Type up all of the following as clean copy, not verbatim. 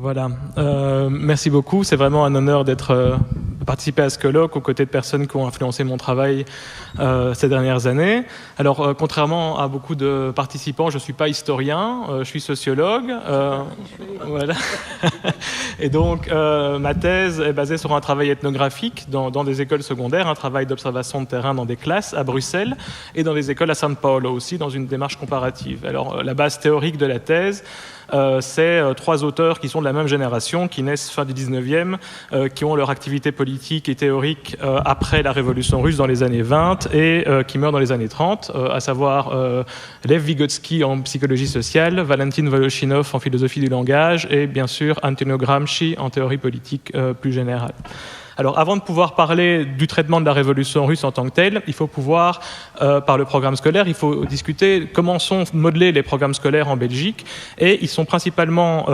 Voilà, merci beaucoup. C'est vraiment un honneur d'être participer à ce colloque aux côtés de personnes qui ont influencé mon travail ces dernières années. Alors, contrairement à beaucoup de participants, je ne suis pas historien, je suis sociologue. Voilà. Et donc, ma thèse est basée sur un travail ethnographique dans des écoles secondaires, un travail d'observation de terrain dans des classes à Bruxelles et dans des écoles à São Paulo aussi, dans une démarche comparative. Alors, la base théorique de la thèse, c'est trois auteurs qui sont de la même génération, qui naissent fin du 19e, qui ont leur activité politique et théorique après la Révolution russe dans les années 20 et qui meurent dans les années 30, à savoir Lev Vygotsky en psychologie sociale, Valentin Voloshinov en philosophie du langage et bien sûr Antonio Gramsci en théorie politique plus générale. Alors, avant de pouvoir parler du traitement de la révolution russe en tant que telle, il faut pouvoir, par le programme scolaire, il faut discuter comment sont modelés les programmes scolaires en Belgique. Et ils sont principalement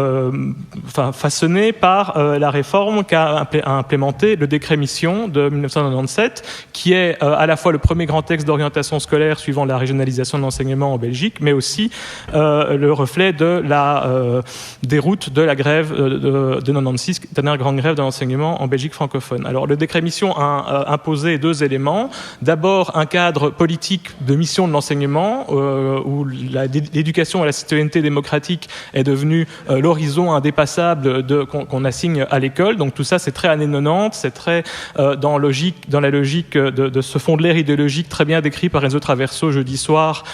façonnés par la réforme qu'a implémenté le décret mission de 1997, qui est à la fois le premier grand texte d'orientation scolaire suivant la régionalisation de l'enseignement en Belgique, mais aussi le reflet de la déroute de la grève de 96, dernière grande grève de l'enseignement en Belgique francophone. Alors, le décret mission a imposé deux éléments. D'abord, un cadre politique de mission de l'enseignement, où l'éducation à la citoyenneté démocratique est devenue l'horizon indépassable qu'on assigne à l'école. Donc, tout ça, c'est très années 90, c'est très dans la logique de ce fond de l'air idéologique très bien décrit par Enzo Traverso jeudi soir,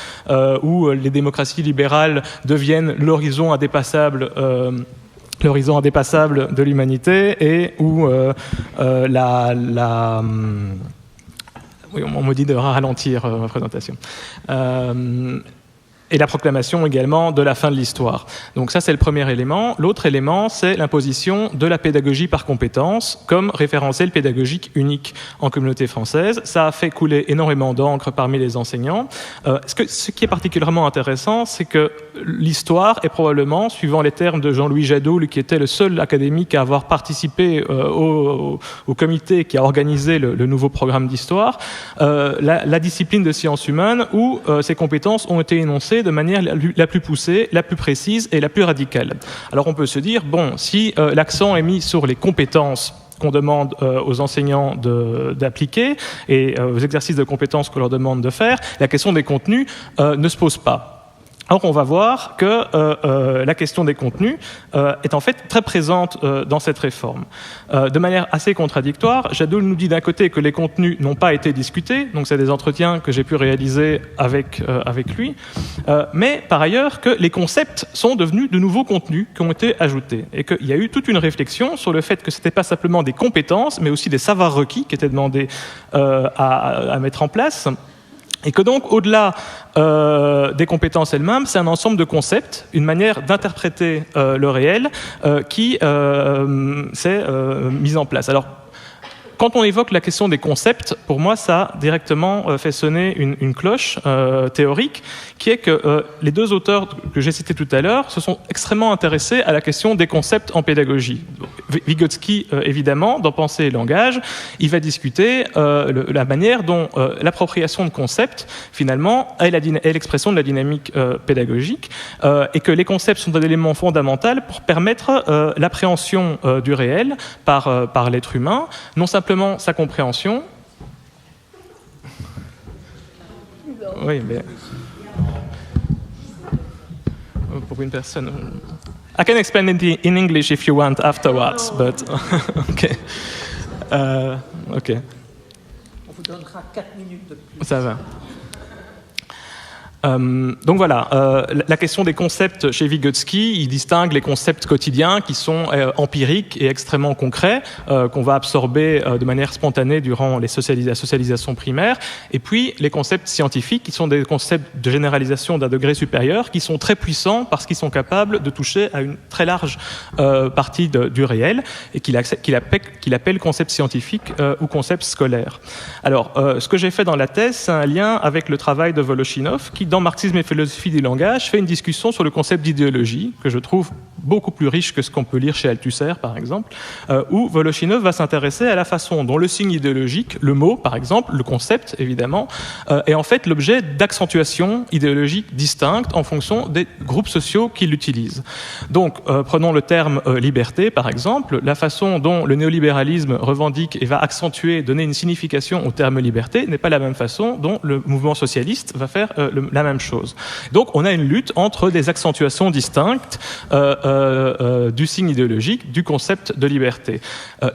où les démocraties libérales deviennent l'horizon indépassable de l'humanité et où oui, on me dit de ralentir ma présentation. Et la proclamation également de la fin de l'histoire. Donc ça, c'est le premier élément. L'autre élément, c'est l'imposition de la pédagogie par compétences comme référentiel pédagogique unique en communauté française. Ça a fait couler énormément d'encre parmi les enseignants. Ce qui est particulièrement intéressant, c'est que l'histoire est probablement, suivant les termes de Jean-Louis Jadot, qui était le seul académique à avoir participé au comité qui a organisé le nouveau programme d'histoire, la discipline de sciences humaines où ces compétences ont été énoncées de manière la plus poussée, la plus précise et la plus radicale. Alors on peut se dire, bon, si l'accent est mis sur les compétences qu'on demande aux enseignants d'appliquer et aux exercices de compétences qu'on leur demande de faire, la question des contenus ne se pose pas. Alors on va voir que la question des contenus est en fait très présente dans cette réforme. De manière assez contradictoire, Jadot nous dit d'un côté que les contenus n'ont pas été discutés, donc c'est des entretiens que j'ai pu réaliser avec lui, mais par ailleurs que les concepts sont devenus de nouveaux contenus qui ont été ajoutés et qu'il y a eu toute une réflexion sur le fait que ce n'était pas simplement des compétences, mais aussi des savoirs requis qui étaient demandés à mettre en place. Et que donc, au-delà des compétences elles-mêmes, c'est un ensemble de concepts, une manière d'interpréter le réel qui s'est mise en place. Alors, quand on évoque la question des concepts, pour moi, ça a directement fait sonner une cloche théorique, qui est que les deux auteurs que j'ai cités tout à l'heure se sont extrêmement intéressés à la question des concepts en pédagogie. Vygotsky, évidemment, dans Pensée et langage, il va discuter la manière dont l'appropriation de concepts, finalement, est l'expression de la dynamique pédagogique, et que les concepts sont un élément fondamental pour permettre l'appréhension du réel par l'être humain, non simplement sa compréhension. Oui, mais pour une personne. I can explain it in English if you want afterwards, but okay. Okay. On vous donnera 4 minutes de plus. Ça va. Donc voilà, la question des concepts chez Vygotsky, il distingue les concepts quotidiens qui sont empiriques et extrêmement concrets, qu'on va absorber de manière spontanée durant la socialisation primaire, et puis les concepts scientifiques qui sont des concepts de généralisation d'un degré supérieur, qui sont très puissants parce qu'ils sont capables de toucher à une très large partie du réel, et qu'il appelle concepts scientifiques ou concepts scolaires. Alors, ce que j'ai fait dans la thèse, c'est un lien avec le travail de Voloshinov, qui dans Marxisme et philosophie du langage, fait une discussion sur le concept d'idéologie, que je trouve beaucoup plus riche que ce qu'on peut lire chez Althusser, par exemple, où Voloshinov va s'intéresser à la façon dont le signe idéologique, le mot, par exemple, le concept, évidemment, est en fait l'objet d'accentuations idéologiques distinctes en fonction des groupes sociaux qui l'utilisent. Donc, prenons le terme liberté, par exemple, la façon dont le néolibéralisme revendique et va accentuer, donner une signification au terme liberté n'est pas la même façon dont le mouvement socialiste va faire la même chose. Donc, on a une lutte entre des accentuations distinctes du signe idéologique, du concept de liberté.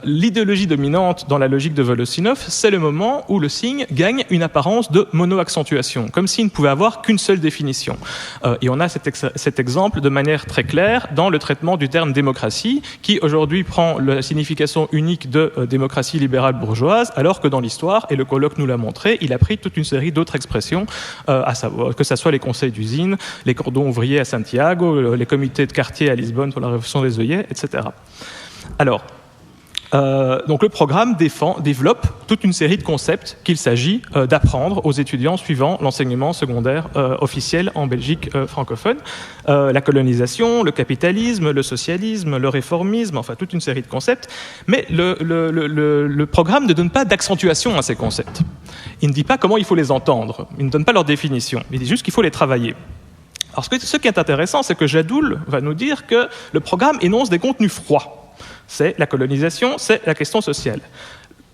L'idéologie dominante dans la logique de Voloshinov, c'est le moment où le signe gagne une apparence de mono-accentuation, comme s'il ne pouvait avoir qu'une seule définition. Et on a cet exemple de manière très claire dans le traitement du terme démocratie, qui aujourd'hui prend la signification unique de démocratie libérale bourgeoise, alors que dans l'histoire, et le colloque nous l'a montré, il a pris toute une série d'autres expressions, à savoir que ce soit les conseils d'usine, les cordons ouvriers à Santiago, les comités de quartier à Lisbonne pour la révolution des œillets, etc. Alors, donc le programme développe toute une série de concepts qu'il s'agit d'apprendre aux étudiants suivant l'enseignement secondaire officiel en Belgique francophone. La colonisation, le capitalisme, le socialisme, le réformisme, enfin toute une série de concepts. Mais le programme ne donne pas d'accentuation à ces concepts. Il ne dit pas comment il faut les entendre. Il ne donne pas leur définition. Il dit juste qu'il faut les travailler. Alors ce qui est intéressant, c'est que Jadoul va nous dire que le programme énonce des contenus froids. C'est la colonisation, c'est la question sociale.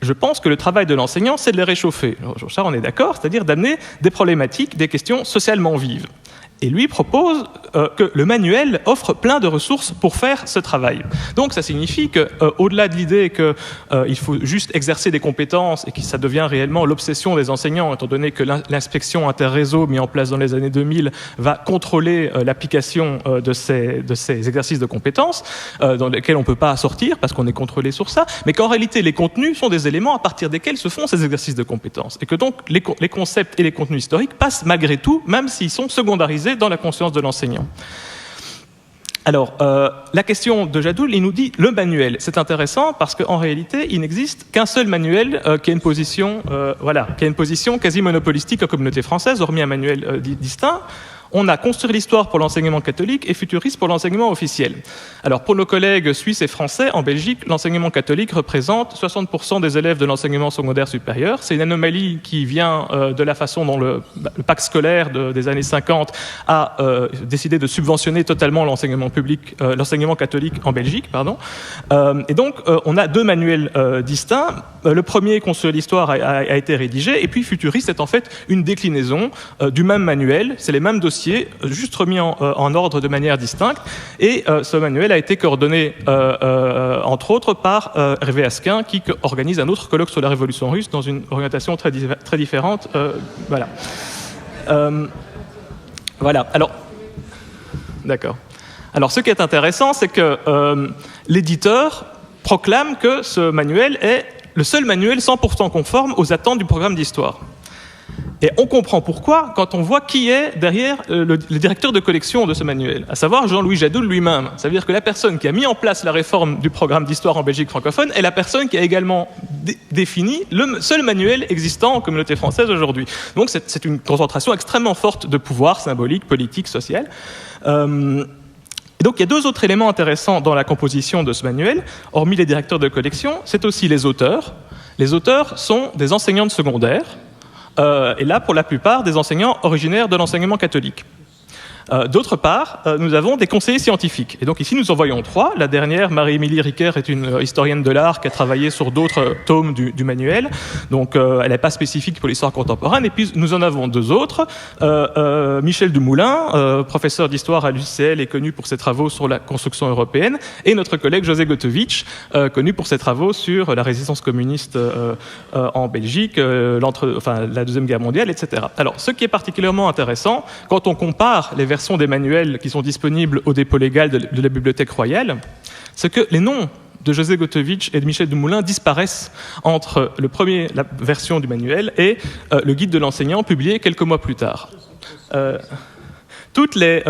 Je pense que le travail de l'enseignant, c'est de les réchauffer. Jean-Charles, on est d'accord, c'est-à-dire d'amener des problématiques, des questions socialement vives. Et lui propose que le manuel offre plein de ressources pour faire ce travail. Donc ça signifie qu'au-delà de l'idée qu'il faut juste exercer des compétences et que ça devient réellement l'obsession des enseignants, étant donné que l'inspection interréseau mise en place dans les années 2000 va contrôler l'application de ces exercices de compétences, dans lesquels on ne peut pas sortir parce qu'on est contrôlé sur ça, mais qu'en réalité les contenus sont des éléments à partir desquels se font ces exercices de compétences. Et que donc les concepts et les contenus historiques passent malgré tout, même s'ils sont secondarisés dans la conscience de l'enseignant. Alors, la question de Jadoul, il nous dit le manuel. C'est intéressant parce qu'en réalité, il n'existe qu'un seul manuel qui a une position, quasi monopolistique en communauté française, hormis un manuel distinct. On a Construire l'histoire pour l'enseignement catholique et Futuriste pour l'enseignement officiel. Alors, pour nos collègues suisses et français, en Belgique, l'enseignement catholique représente 60% des élèves de l'enseignement secondaire supérieur. C'est une anomalie qui vient de la façon dont le pacte scolaire des années 50 a décidé de subventionner totalement l'enseignement catholique en Belgique. Et donc, on a deux manuels distincts. Le premier, Construire l'histoire, a été rédigé, et puis Futuriste est en fait une déclinaison du même manuel. C'est les mêmes dossiers, juste remis en ordre de manière distincte. Et ce manuel a été coordonné, entre autres, par Hervé Asquin, qui organise un autre colloque sur la Révolution russe dans une orientation très différente. Voilà. Alors, d'accord. Alors, ce qui est intéressant, c'est que l'éditeur proclame que ce manuel est le seul manuel 100% conforme aux attentes du programme d'histoire. Et on comprend pourquoi quand on voit qui est derrière le directeur de collection de ce manuel, à savoir Jean-Louis Jadoul lui-même. Ça veut dire que la personne qui a mis en place la réforme du programme d'histoire en Belgique francophone est la personne qui a également défini le seul manuel existant en communauté française aujourd'hui. Donc c'est une concentration extrêmement forte de pouvoir symbolique, politique, social. Et donc il y a deux autres éléments intéressants dans la composition de ce manuel. Hormis les directeurs de collection, c'est aussi les auteurs. Les auteurs sont des enseignants de secondaire, et là, pour la plupart, des enseignants originaires de l'enseignement catholique. D'autre part, nous avons des conseillers scientifiques. Et donc ici, nous en voyons trois. La dernière, Marie-Émilie Riquer, est une historienne de l'art qui a travaillé sur d'autres tomes du manuel. Donc elle n'est pas spécifique pour l'histoire contemporaine. Et puis nous en avons deux autres. Michel Dumoulin, professeur d'histoire à l'UCL et connu pour ses travaux sur la construction européenne. Et notre collègue José Gotovitch, connu pour ses travaux sur la résistance communiste en Belgique, la Deuxième Guerre mondiale, etc. Alors, ce qui est particulièrement intéressant, quand on compare les versions des manuels qui sont disponibles au dépôt légal de la Bibliothèque royale, c'est que les noms de José Gotovitch et de Michel Dumoulin disparaissent entre la version du manuel et le guide de l'enseignant publié quelques mois plus tard. Toutes les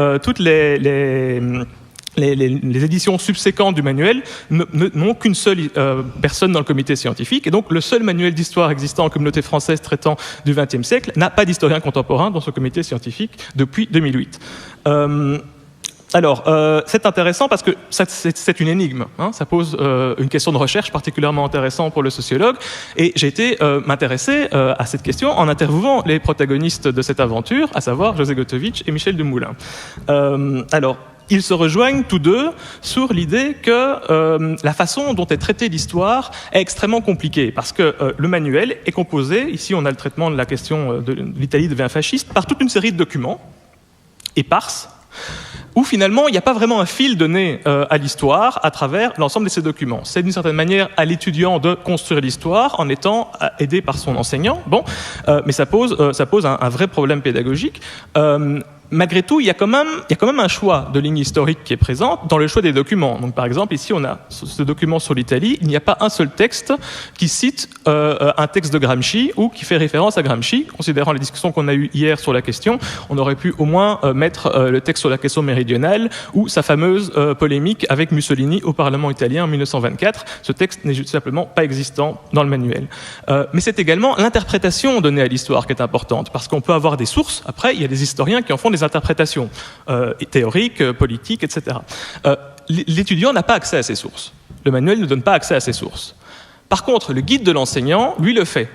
les éditions subséquentes du manuel n'ont qu'une seule personne dans le comité scientifique, et donc le seul manuel d'histoire existant en communauté française traitant du XXe siècle n'a pas d'historien contemporain dans ce comité scientifique depuis 2008. Alors, c'est intéressant parce que c'est une énigme, hein, ça pose une question de recherche particulièrement intéressante pour le sociologue, et j'ai été m'intéresser à cette question en interviewant les protagonistes de cette aventure, à savoir José Gotovitch et Michel Dumoulin. Alors, ils se rejoignent tous deux sur l'idée que la façon dont est traitée l'histoire est extrêmement compliquée, parce que le manuel est composé, ici on a le traitement de la question de l'Italie devient fasciste, par toute une série de documents éparses, où finalement il n'y a pas vraiment un fil donné à l'histoire à travers l'ensemble de ces documents. C'est d'une certaine manière à l'étudiant de construire l'histoire en étant aidé par son enseignant, mais ça pose un vrai problème pédagogique. Malgré tout, il y a quand même un choix de ligne historique qui est présent dans le choix des documents. Donc, par exemple, ici, on a ce document sur l'Italie. Il n'y a pas un seul texte qui cite un texte de Gramsci ou qui fait référence à Gramsci. Considérant les discussions qu'on a eues hier sur la question, on aurait pu au moins mettre le texte sur la question méridionale ou sa fameuse polémique avec Mussolini au Parlement italien en 1924. Ce texte n'est juste simplement pas existant dans le manuel. Mais c'est également l'interprétation donnée à l'histoire qui est importante, parce qu'on peut avoir des sources. Après, il y a des historiens qui en font des interprétations théoriques, politiques, etc. L'étudiant n'a pas accès à ces sources. Le manuel ne donne pas accès à ces sources. Par contre, le guide de l'enseignant, lui, le fait.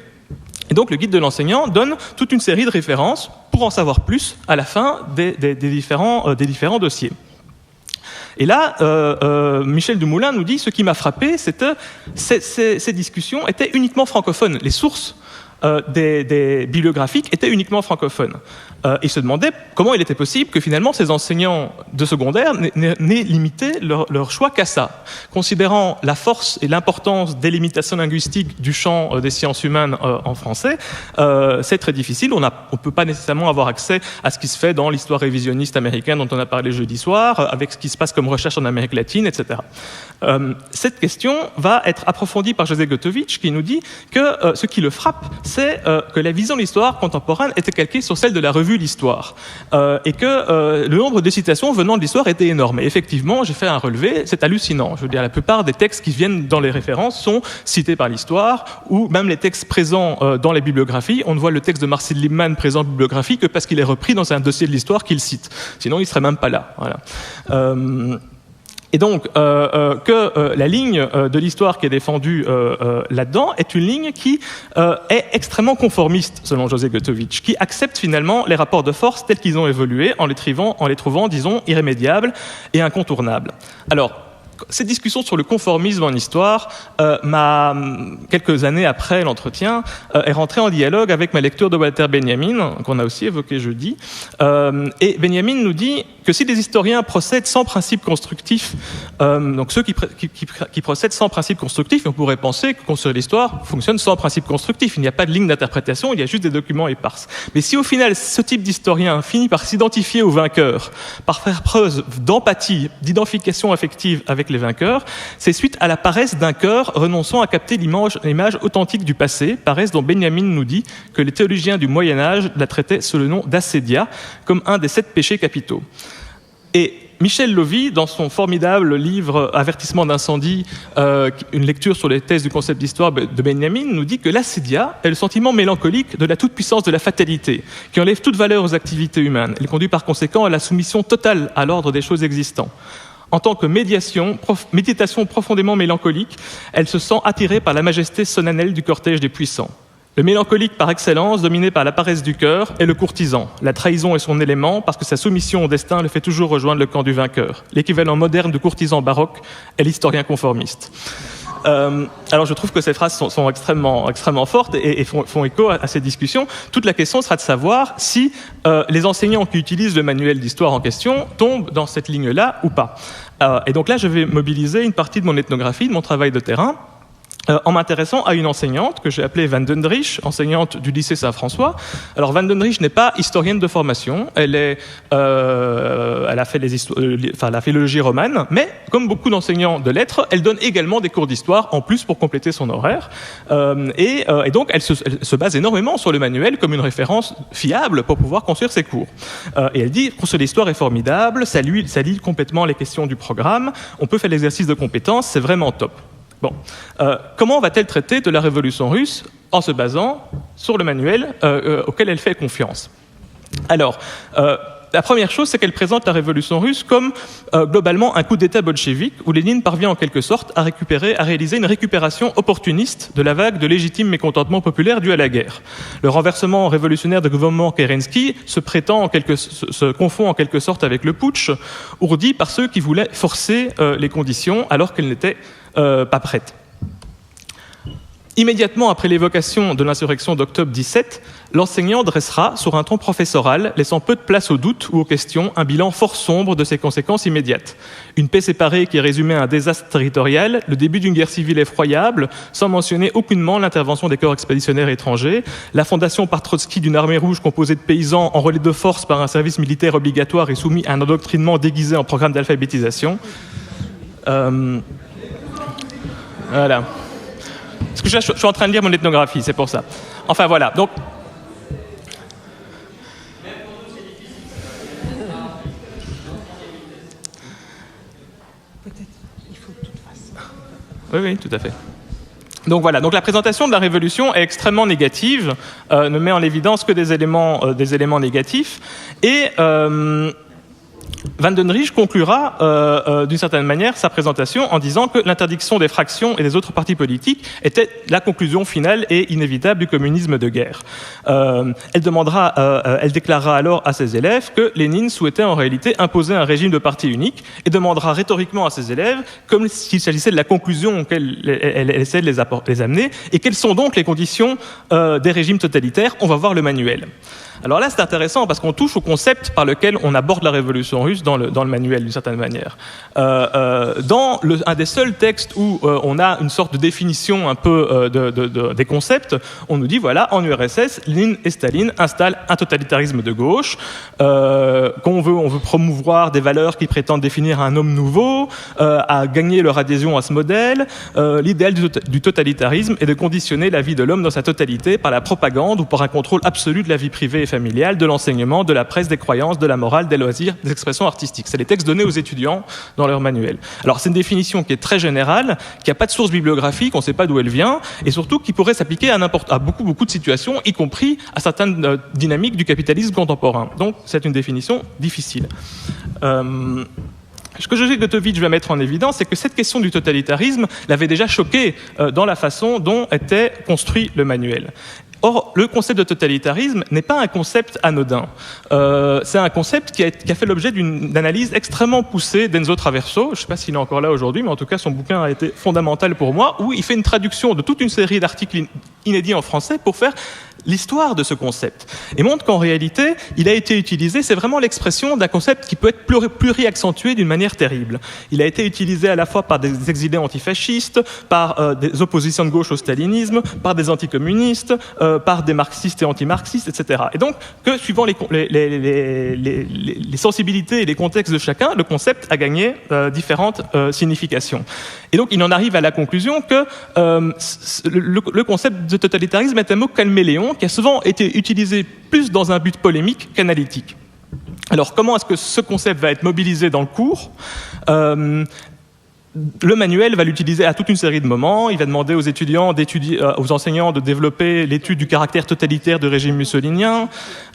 Et donc, le guide de l'enseignant donne toute une série de références pour en savoir plus à la fin des différents dossiers. Et là, Michel Dumoulin nous dit, ce qui m'a frappé, c'est que ces discussions étaient uniquement francophones. Les sources des bibliographiques étaient uniquement francophones. Il se demandait comment il était possible que finalement ces enseignants de secondaire n'aient limité leur choix qu'à ça. Considérant la force et l'importance des limitations linguistiques du champ des sciences humaines en français, c'est très difficile. On ne peut pas nécessairement avoir accès à ce qui se fait dans l'histoire révisionniste américaine dont on a parlé jeudi soir, avec ce qui se passe comme recherche en Amérique latine, etc. Cette question va être approfondie par José Gotovitch, qui nous dit que ce qui le frappe, c'est que la vision de l'histoire contemporaine était calquée sur celle de la revue L'Histoire, et que le nombre de citations venant de l'histoire était énorme. Et effectivement, j'ai fait un relevé, c'est hallucinant. Je veux dire, la plupart des textes qui viennent dans les références sont cités par l'histoire, ou même les textes présents dans les bibliographies. On ne voit le texte de Marcel Liebman présent en bibliographie que parce qu'il est repris dans un dossier de l'histoire qu'il cite. Sinon, il ne serait même pas là. Voilà. Et donc, la ligne de l'histoire qui est défendue là-dedans est une ligne qui est extrêmement conformiste, selon José Gotovitch, qui accepte finalement les rapports de force tels qu'ils ont évolué en les trouvant, disons, irrémédiables et incontournables. Alors, cette discussion sur le conformisme en histoire, quelques années après l'entretien, est rentrée en dialogue avec ma lecture de Walter Benjamin, qu'on a aussi évoqué jeudi. Et Benjamin nous dit que si les historiens procèdent sans principe constructif, donc ceux qui procèdent sans principe constructif, on pourrait penser que construire l'histoire fonctionne sans principe constructif. Il n'y a pas de ligne d'interprétation, il y a juste des documents épars. Mais si au final, ce type d'historien finit par s'identifier aux vainqueurs, par faire preuve d'empathie, d'identification affective avec les vainqueurs, c'est suite à la paresse d'un cœur renonçant à capter l'image authentique du passé, paresse dont Benjamin nous dit que les théologiens du Moyen-Âge la traitaient sous le nom d'assédia, comme un des 7 péchés capitaux. Et Michel Lovy, dans son formidable livre « Avertissement d'incendie », une lecture sur les thèses du concept d'histoire de Benjamin, nous dit que l'assédia est le sentiment mélancolique de la toute-puissance de la fatalité, qui enlève toute valeur aux activités humaines. Elle conduit par conséquent à la soumission totale à l'ordre des choses existantes. En tant que méditation profondément mélancolique, elle se sent attirée par la majesté solennelle du cortège des puissants. Le mélancolique par excellence, dominé par la paresse du cœur, est le courtisan. La trahison est son élément parce que sa soumission au destin le fait toujours rejoindre le camp du vainqueur. L'équivalent moderne du courtisan baroque est l'historien conformiste. Alors je trouve que ces phrases sont extrêmement fortes et font écho à ces discussions. Toute la question sera de savoir si les enseignants qui utilisent le manuel d'histoire en question tombent dans cette ligne-là ou pas. Et donc là, je vais mobiliser une partie de mon ethnographie, de mon travail de terrain, en m'intéressant à une enseignante que j'ai appelée Van Dendrich, enseignante du lycée Saint-François. Alors Van Dendrich n'est pas historienne de formation, elle a fait la philologie romane, mais comme beaucoup d'enseignants de lettres, elle donne également des cours d'histoire en plus pour compléter son horaire. Et donc elle se base énormément sur le manuel comme une référence fiable pour pouvoir construire ses cours. Et elle dit que l'histoire est formidable, ça lie complètement les questions du programme, on peut faire l'exercice de compétences, c'est vraiment top. Bon, comment va-t-elle traiter de la révolution russe en se basant sur le manuel auquel elle fait confiance? Alors, la première chose, c'est qu'elle présente la révolution russe comme globalement un coup d'État bolchevique où Lénine parvient en quelque sorte à réaliser une récupération opportuniste de la vague de légitime mécontentement populaire due à la guerre. Le renversement révolutionnaire de gouvernement Kerensky se confond en quelque sorte avec le putsch ourdi par ceux qui voulaient forcer les conditions alors qu'elles n'étaient pas prête. Immédiatement après l'évocation de l'insurrection d'octobre 17, l'enseignant dressera, sur un ton professoral, laissant peu de place aux doutes ou aux questions, un bilan fort sombre de ses conséquences immédiates. Une paix séparée qui est résumée à un désastre territorial, le début d'une guerre civile effroyable, sans mentionner aucunement l'intervention des corps expéditionnaires étrangers, la fondation par Trotsky d'une armée rouge composée de paysans en relais de force par un service militaire obligatoire et soumis à un endoctrinement déguisé en programme d'alphabétisation. Voilà. Parce que je suis en train de lire mon ethnographie, c'est pour ça. Enfin voilà, donc... Peut-être il faut que tu te fasses. Oui, tout à fait. Donc voilà, donc la présentation de la révolution est extrêmement négative, ne met en évidence que des éléments négatifs, et... Van Dendrich conclura d'une certaine manière sa présentation en disant que l'interdiction des fractions et des autres partis politiques était la conclusion finale et inévitable du communisme de guerre. Elle déclarera alors à ses élèves que Lénine souhaitait en réalité imposer un régime de parti unique et demandera rhétoriquement à ses élèves, comme s'il s'agissait de la conclusion auquel elle essaie de les amener, et quelles sont donc les conditions des régimes totalitaires. On va voir le manuel. Alors là, c'est intéressant parce qu'on touche au concept par lequel on aborde la révolution russe dans le manuel, d'une certaine manière. Dans un des seuls textes où on a une sorte de définition un peu des concepts, on nous dit, voilà, en URSS, Lénine et Staline installent un totalitarisme de gauche, on veut promouvoir des valeurs qui prétendent définir un homme nouveau, à gagner leur adhésion à ce modèle. L'idéal du totalitarisme est de conditionner la vie de l'homme dans sa totalité par la propagande ou par un contrôle absolu de la vie privée et familiale, de l'enseignement, de la presse, des croyances, de la morale, des loisirs, des expressions artistiques. C'est les textes donnés aux étudiants dans leur manuel. Alors c'est une définition qui est très générale, qui n'a pas de source bibliographique, on ne sait pas d'où elle vient, et surtout qui pourrait s'appliquer à beaucoup de situations, y compris à certaines dynamiques du capitalisme contemporain. Donc c'est une définition difficile. Ce que Joseph Gotovitch va mettre en évidence, c'est que cette question du totalitarisme l'avait déjà choqué dans la façon dont était construit le manuel. Or, le concept de totalitarisme n'est pas un concept anodin. C'est un concept qui a fait l'objet d'une analyse extrêmement poussée d'Enzo Traverso. Je ne sais pas s'il est encore là aujourd'hui, mais en tout cas, son bouquin a été fondamental pour moi, où il fait une traduction de toute une série d'articles inédits en français pour faire l'histoire de ce concept, et montre qu'en réalité, il a été utilisé, c'est vraiment l'expression d'un concept qui peut être pluriaccentué d'une manière terrible. Il a été utilisé à la fois par des exilés antifascistes, par des oppositions de gauche au stalinisme, par des anticommunistes, par des marxistes et anti-marxistes, etc. Et donc, que suivant les sensibilités et les contextes de chacun, le concept a gagné différentes significations. Et donc, il en arrive à la conclusion que le concept de totalitarisme est un mot caméléon qui a souvent été utilisé plus dans un but polémique qu'analytique. Alors, comment est-ce que ce concept va être mobilisé dans le cours ? Le manuel va l'utiliser à toute une série de moments. Il va demander aux étudiants, aux enseignants de développer l'étude du caractère totalitaire du régime mussolinien,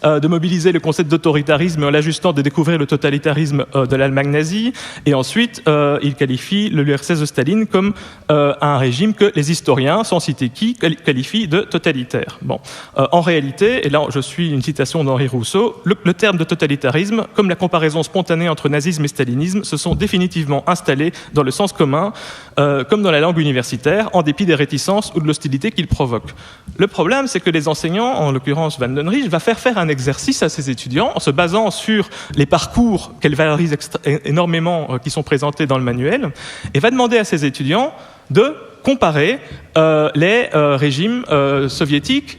de mobiliser le concept d'autoritarisme en l'ajustant, de découvrir le totalitarisme de l'Allemagne nazie. Et ensuite, il qualifie l'URSS de Staline comme un régime que les historiens, sans citer qui, qualifient de totalitaire. Bon. En réalité, et là je suis une citation d'Henri Rousseau, le terme de totalitarisme, comme la comparaison spontanée entre nazisme et stalinisme, se sont définitivement installés dans le sens commun, comme dans la langue universitaire, en dépit des réticences ou de l'hostilité qu'ils provoquent. Le problème, c'est que les enseignants, en l'occurrence Van Dendrich, va faire un exercice à ses étudiants en se basant sur les parcours qu'elle valorise énormément, qui sont présentés dans le manuel, et va demander à ses étudiants de comparer les régimes soviétiques,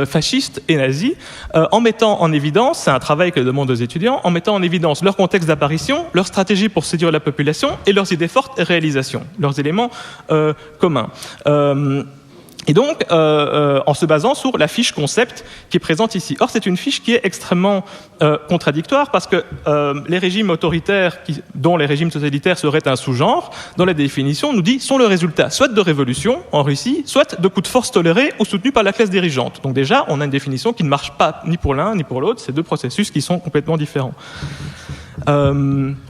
fascistes et nazis, en mettant en évidence, c'est un travail que demandent aux étudiants, en mettant en évidence leur contexte d'apparition, leur stratégie pour séduire la population et leurs idées fortes et réalisations, leurs éléments communs. Et donc, en se basant sur la fiche concept qui est présente ici. Or, c'est une fiche qui est extrêmement contradictoire parce que les régimes autoritaires, dont les régimes totalitaires seraient un sous-genre, dans la définition, nous dit sont le résultat soit de révolutions en Russie, soit de coups de force tolérés ou soutenus par la classe dirigeante. Donc déjà, on a une définition qui ne marche pas ni pour l'un ni pour l'autre. C'est deux processus qui sont complètement différents.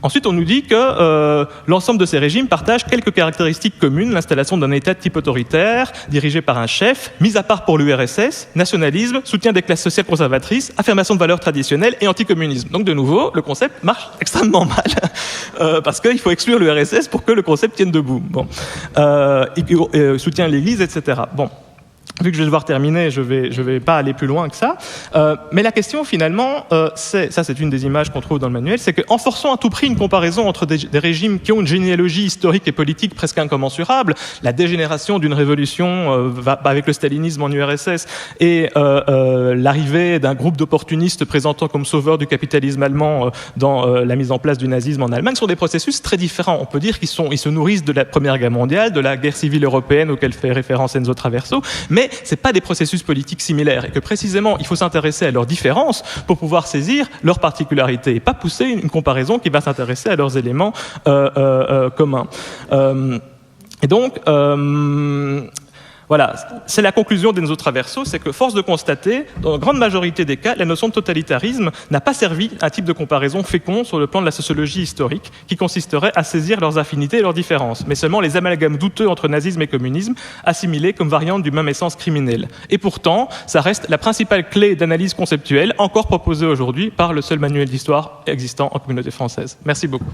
Ensuite, on nous dit que l'ensemble de ces régimes partagent quelques caractéristiques communes, l'installation d'un État de type autoritaire, dirigé par un chef, mis à part pour l'URSS, nationalisme, soutien des classes sociales conservatrices, affirmation de valeurs traditionnelles et anticommunisme. Donc de nouveau, le concept marche extrêmement mal, parce qu'il faut exclure l'URSS pour que le concept tienne debout. Bon. Soutien à l'Église, etc. Bon. Vu que je vais devoir terminer, je vais pas aller plus loin que ça. Mais la question, finalement, c'est une des images qu'on trouve dans le manuel, c'est qu'en forçant à tout prix une comparaison entre des régimes qui ont une généalogie historique et politique presque incommensurable, la dégénération d'une révolution avec le stalinisme en URSS et l'arrivée d'un groupe d'opportunistes présentant comme sauveurs du capitalisme allemand dans la mise en place du nazisme en Allemagne, sont des processus très différents. On peut dire qu'ils se nourrissent de la Première Guerre mondiale, de la guerre civile européenne auquel fait référence Enzo Traverso, mais c'est pas des processus politiques similaires et que précisément il faut s'intéresser à leurs différences pour pouvoir saisir leurs particularités et pas pousser une comparaison qui va s'intéresser à leurs éléments communs. Et donc voilà, c'est la conclusion d'Enzo Traverso, c'est que force de constater, dans la grande majorité des cas, la notion de totalitarisme n'a pas servi à un type de comparaison fécond sur le plan de la sociologie historique, qui consisterait à saisir leurs affinités et leurs différences, mais seulement les amalgames douteux entre nazisme et communisme, assimilés comme variantes du même essence criminelle. Et pourtant, ça reste la principale clé d'analyse conceptuelle encore proposée aujourd'hui par le seul manuel d'histoire existant en communauté française. Merci beaucoup.